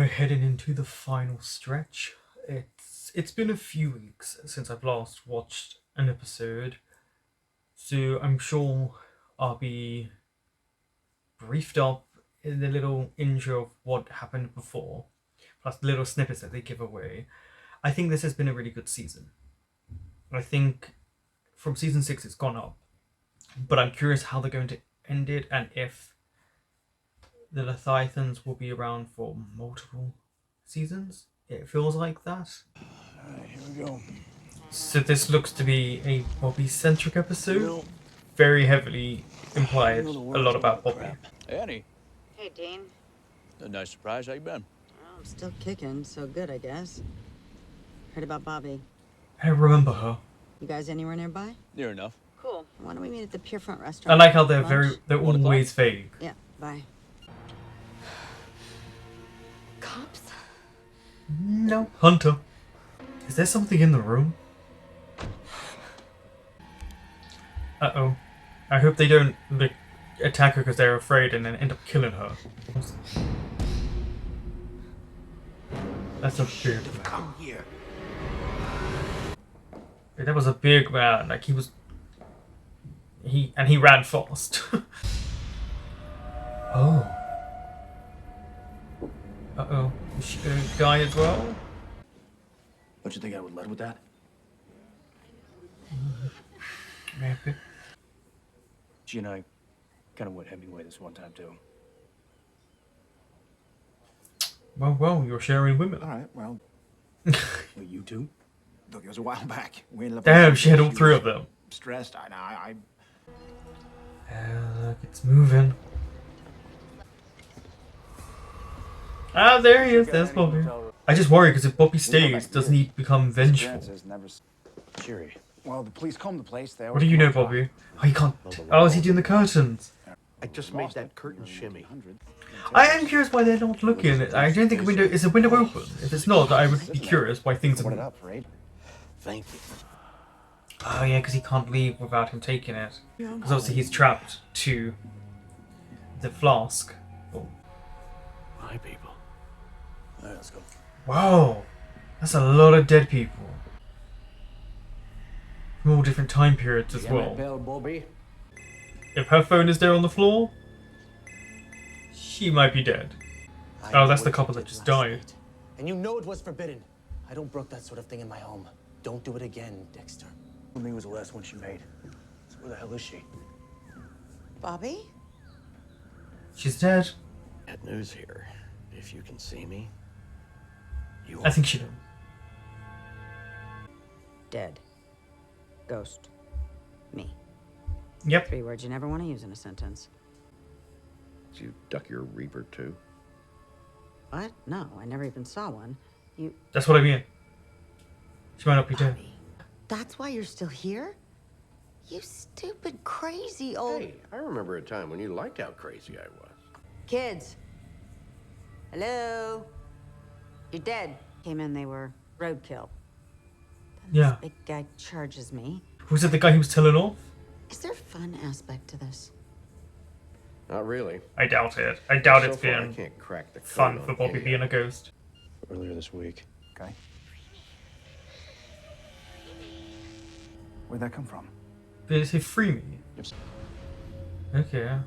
we're heading into the final stretch. It's been a few weeks since I've last watched an episode, so I'm sure I'll be briefed up in the little intro of what happened before, plus the little snippets that they give away. I think this has been a really good season. I think from season 6 it's gone up, but I'm curious how they're going to end it and if the Leviathans will be around for multiple seasons. It feels like that. Alright, here we go. So this looks to be a Bobby-centric episode. Very heavily implied a lot about Bobby. Hey, Annie. Hey, Dean. A nice surprise. How you been? Well, I'm still kicking, so good, I guess. Heard about Bobby. I remember her. You guys anywhere nearby? Near enough. Cool. Why don't we meet at the Pierfront I restaurant? like how they're Lunch? they're always vague. Yeah, bye. Cops? No. Hunter. Is there something in the room? Uh-oh. I hope they don't attack her because they're afraid and then end up killing her. That's a big man. Come here. That was a big man. Like he ran fast. Oh. Uh-oh. Is she gonna die as well? Don't you think I would let with that? Maybe. She and I kind of went Hemingway this one time too. Well, you're sharing women. All right, well, you too. Look, it was a while back. We ended up. Damn, she had all three of them. Stressed. I. Look, it's moving. Ah, there he is. There's Bobby. I just worry because if Bobby stays, doesn't he become vengeful? Cheery. Well, the police combed the place. What do you know, Bobby? Oh, he can't. Oh, is he doing the curtains? I just made that curtain shimmy. I am curious why they're not looking. I don't think is a window open. If it's not, I would be curious why things Put it are. up, right? Thank you. Oh yeah, because he can't leave without him taking it. Because obviously he's trapped to the flask. Oh. My people. All right, let's go. Wow, that's a lot of dead people. From all different time periods as well. Bobby. If her phone is there on the floor, she might be dead. Oh, that's the couple that just died. And you know it was forbidden. I don't brook that sort of thing in my home. Don't do it again, Dexter. Me was the last one she made. So where the hell is she? Bobby? She's dead. Bad news here. If you can see me, you I think she did. Dead. Ghost. Me. Yep. 3 words you never want to use in a sentence. Did you duck your reaper too? What? No, I never even saw one. You... That's what I mean. She might not be dead. Bobby, that's why you're still here? You stupid, crazy old... Hey, I remember a time when you liked how crazy I was. Kids. Hello? You're dead. Came in, they were roadkill. Then Yeah. This big guy charges me. Was it the guy who was telling off? Is there a fun aspect to this? Not really. I doubt it. I doubt So it's far, I being can't crack the code fun on for Bobby any being a of it. ghost. Earlier this week. Okay. Where'd that come from? Did he free me? Okay.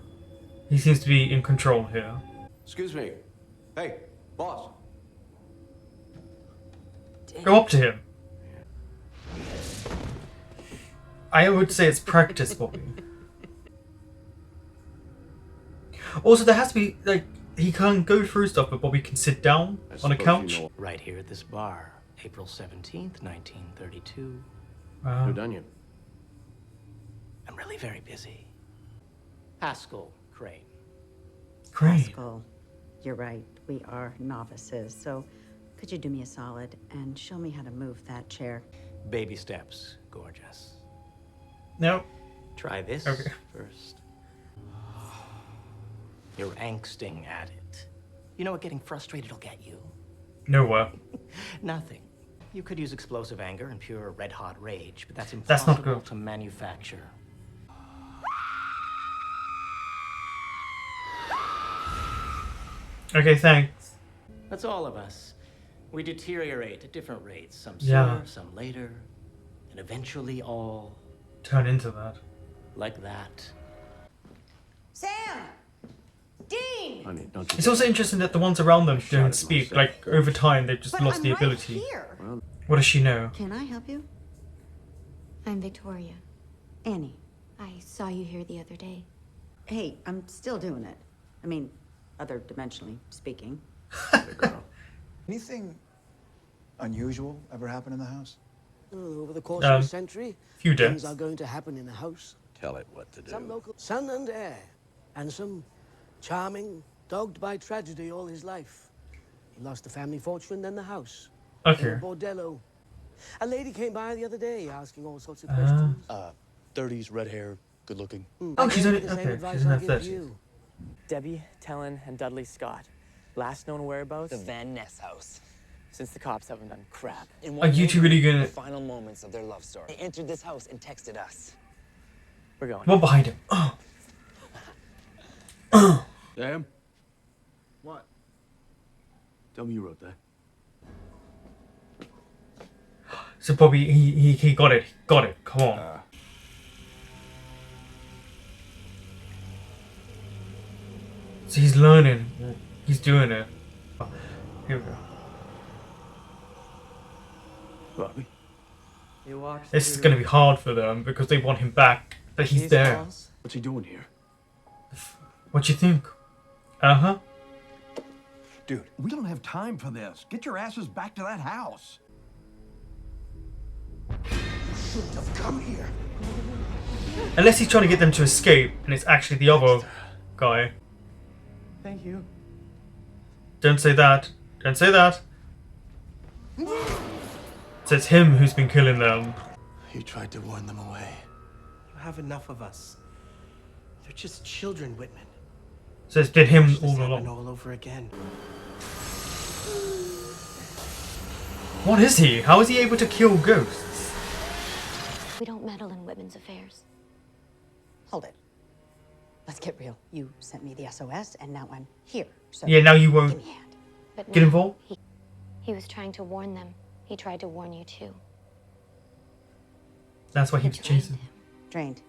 He seems to be in control here. Excuse me. Hey, boss. Go up to him. I would say it's practice, Bobby. Also, there has to be, like, he can't go through stuff, but Bobby can sit down I on a suppose couch. you know Right here at this bar, April 17th, 1932. Wow. who done you? I'm really very busy. Haskell Crane. Great. Haskell, you're right. We are novices. So could you do me a solid and show me how to move that chair? Baby steps, gorgeous. No. Try this Okay. first. You're angsting at it. You know what getting frustrated will get you? Nowhere. Nothing. You could use explosive anger and pure red-hot rage, but that's That's not impossible good. to manufacture. Okay, thanks. That's all of us. We deteriorate at different rates. Some Yeah. sooner, some later, and eventually all Turn into that. like that. Sam! Dean! Honey, don't you... It's also interesting that the ones around them don't speak. Like, over time, they've just But lost I'm the right ability. here. What does she know? Can I help you? I'm Victoria. Annie. I saw you here the other day. Hey, I'm still doing it. I mean, other dimensionally speaking. girl? Anything unusual ever happen in the house? Over the course of a century, Few things deaths. are going to happen in the house. Tell it what to do. Some local son and heir, handsome, charming, dogged by tragedy all his life. He lost the family fortune, then the house. Okay. Then a bordello. A lady came by the other day asking all sorts of questions. 30s, red hair, good looking. Oh, she's Gave only me the same okay. advice She's in I'll her give 30s. you. Debbie, Tellen, and Dudley Scott. Last known whereabouts? The Van Ness house. Since the cops haven't done crap. In Are you two really the gonna? final moments of their love story. They entered this house and texted us. We're going. What behind him? Sam? What? Tell me you wrote that. So Bobby, he got it. Got it. Come on. So he's learning. He's doing it. Oh, here we go. Bobby? He walks This is gonna be hard for them because they want him back, but he's there. What's he doing here? What you think? Uh-huh. Dude, we don't have time for this. Get your asses back to that house. Shouldn't have come here. Unless he's trying to get them to escape, and it's actually the other guy. Thank you. Don't say that. Don't say that. So it's him who's been killing them. You tried to warn them away. You have enough of us. They're just children, Whitman. So it's been him This all happened along. all over again. What is he? How is he able to kill ghosts? We don't meddle in women's affairs. Hold it. Let's get real. You sent me the SOS, and now I'm here. So Yeah, now you give won't me a hand. But get now involved? He was trying to warn them. He tried to warn you too. That's why he You was trained chasing. him. Drained.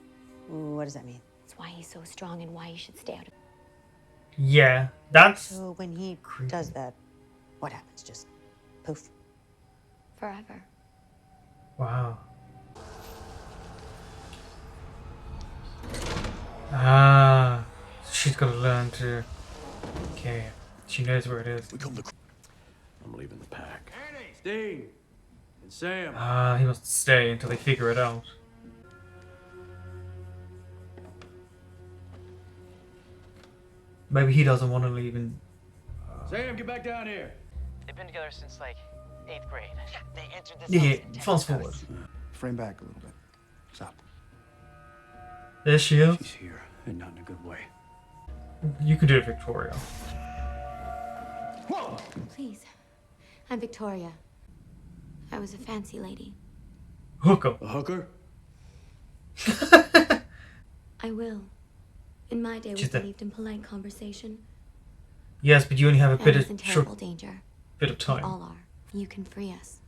What does that mean? That's why he's so strong and why you should stay out of Yeah, that's So when he does that, what happens? Just poof. forever. wow. Ah, she's got to learn to. Okay, she knows where it is. I'm leaving the pack. Sting! And Sam! Ah, he must stay until they figure it out. Maybe he doesn't want to leave and. Sam, get back down here! They've been together since like 8th grade. They entered this Yeah, house and fast texted forward. us. Frame back a little bit. Stop. There she is. She's here, and not in a good way. You can do it, Victoria. Please. I'm Victoria. I was a fancy lady. Hooker. A hooker? I will. In my day, we She's the- believed in polite conversation. Yes, but you only have a I bit was in of terrible short danger. bit of We time. all are. You can free us.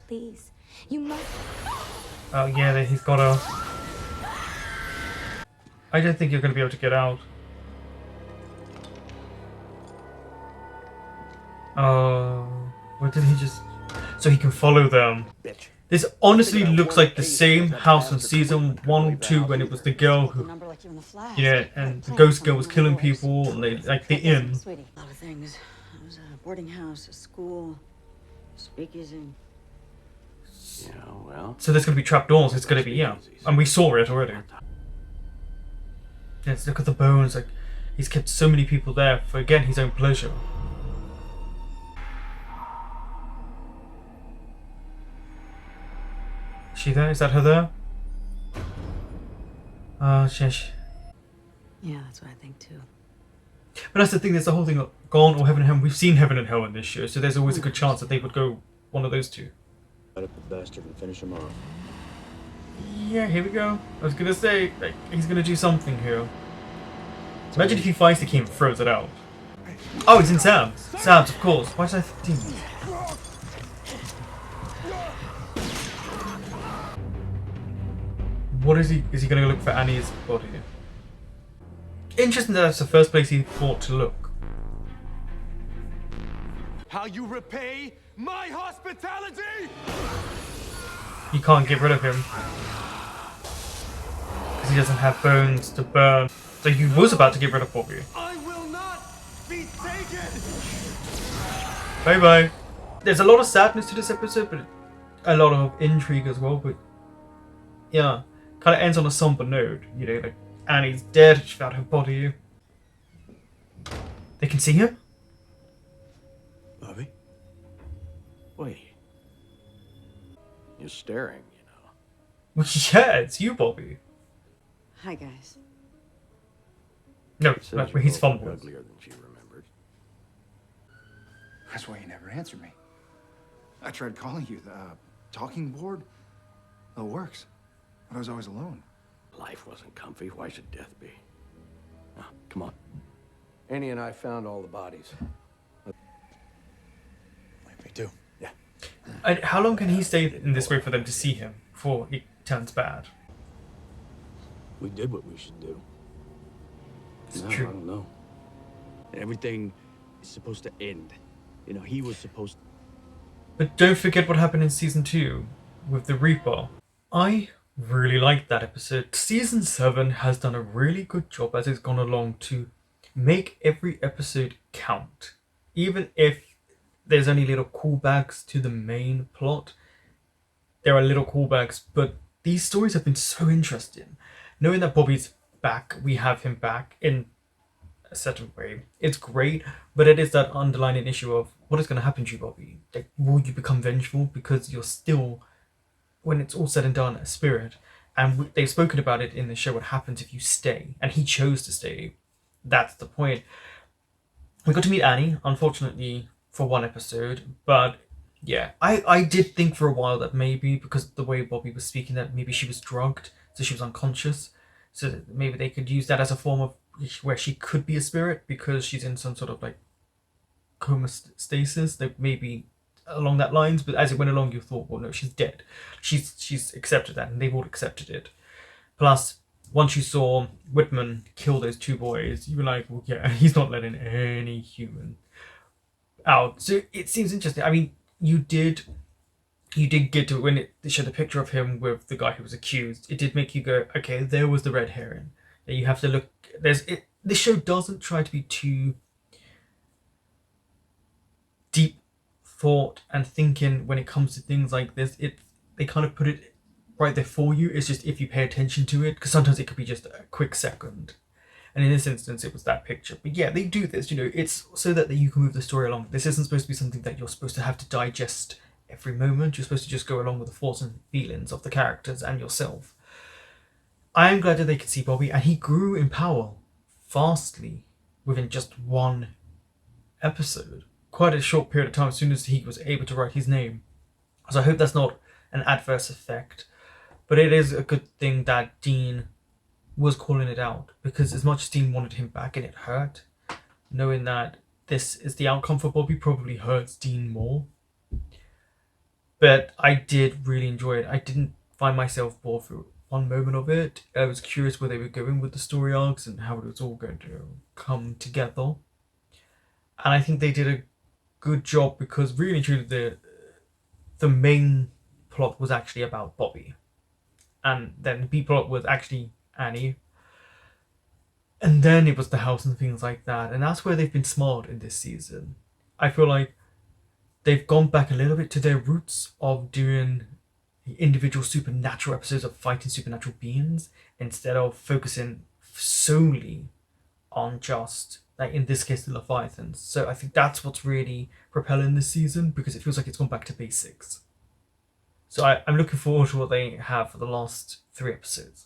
Please. You must. Oh yeah, then he's got a. I don't think you're going to be able to get out. Oh, what did he just? So he can follow them. Bitch. This honestly looks like the same house in season 1 or 2 when it was the girl who, Number like you in the flash. yeah, and the ghost girl was killing people and they like the inn. Sweetie, a lot of things. It was a boarding house, a school, speakeasy. Yeah, well. So there's going to be trapdoors. It's going to be yeah, and we saw it already. Yes, look at the bones. Like he's kept so many people there for again his own pleasure. Is she there? Is that her there? Yeah, that's what I think too. But that's the thing. There's the whole thing of Gone or Heaven and Hell. We've seen Heaven and Hell in this show, so there's always a good chance that they would go one of those two. Got up the bastard and finish him off. Yeah, here we go. I was gonna say like he's gonna do something here. Imagine if he finds the key and throws it out. Oh, it's in Sam's. Sam's, of course. Why did I think Dean? What is he? Is he going to look for Annie's body? Interesting that that's the first place he thought to look. How you repay my hospitality? You can't get rid of him because he doesn't have bones to burn. So he was about to get rid of Bobby. I will not be taken. Bye bye. There's a lot of sadness to this episode, but a lot of intrigue as well. But yeah, kind of ends on a somber note. You know, like Annie's dead. She found her body. They can see him. Bobby? Wait. You're staring, you know. Well, yeah, it's you, Bobby. Hi, guys. No, Says that's you're where he's both from. uglier than she remembered. That's why you never answered me. I tried calling you. The talking board? It works. But I was always alone. Life wasn't comfy. Why should death be? Now, come on. Annie and I found all the bodies. Me too. Yeah. And how long can he stay in this way for them to see him before he turns bad? We did what we should do. It's No, true. I don't know. Everything is supposed to end. You know, he was supposed to... But don't forget what happened in season 2 with the Reaper. I really liked that episode. Season 7 has done a really good job as it's gone along to make every episode count. Even if there's only little callbacks to the main plot, there are little callbacks, but these stories have been so interesting. Knowing that Bobby's back, we have him back in a certain way. It's great, but it is that underlying issue of what is going to happen to you, Bobby? Like, will you become vengeful because you're still, when it's all said and done, a spirit? And they've spoken about it in the show. What happens if you stay? And he chose to stay. That's the point. We got to meet Annie, unfortunately, for one episode, but yeah, I did think for a while that maybe because of the way Bobby was speaking, that maybe she was drugged, so she was unconscious, so that maybe they could use that as a form of where she could be a spirit because she's in some sort of like coma stasis, like maybe along that lines. But as it went along, you thought, well, no, she's dead. She's accepted that, and they've all accepted it. Plus, once you saw Whitman kill those two boys, you were like, well, yeah, he's not letting any human out. So it seems interesting. I mean, you did get to, when they showed the picture of him with the guy who was accused, it did make you go, okay, there was the red herring. You have to look. This show doesn't try to be too deep thought and thinking when it comes to things like this. They kind of put it right there for you. It's just if you pay attention to it, because sometimes it could be just a quick second. And in this instance, it was that picture. But yeah, they do this, it's so that you can move the story along. This isn't supposed to be something that you're supposed to have to digest every moment. You're supposed to just go along with the thoughts and feelings of the characters and yourself. I am glad that they could see Bobby, and he grew in power fastly within just one episode. Quite a short period of time as soon as he was able to write his name. So I hope that's not an adverse effect. But it is a good thing that Dean was calling it out, because as much as Dean wanted him back and it hurt, knowing that this is the outcome for Bobby probably hurts Dean more. But I did really enjoy it. I didn't find myself bored for one moment of it. I was curious where they were going with the story arcs and how it was all going to come together. And I think they did a good job, because really and truly the main plot was actually about Bobby. And then the B plot was actually Annie. And then it was the house and things like that. And that's where they've been smart in this season. I feel like they've gone back a little bit to their roots of doing individual supernatural episodes of fighting supernatural beings instead of focusing solely on just, like in this case, the Leviathans. So I think that's what's really propelling this season, because it feels like it's gone back to basics. So I'm looking forward to what they have for the last 3 episodes.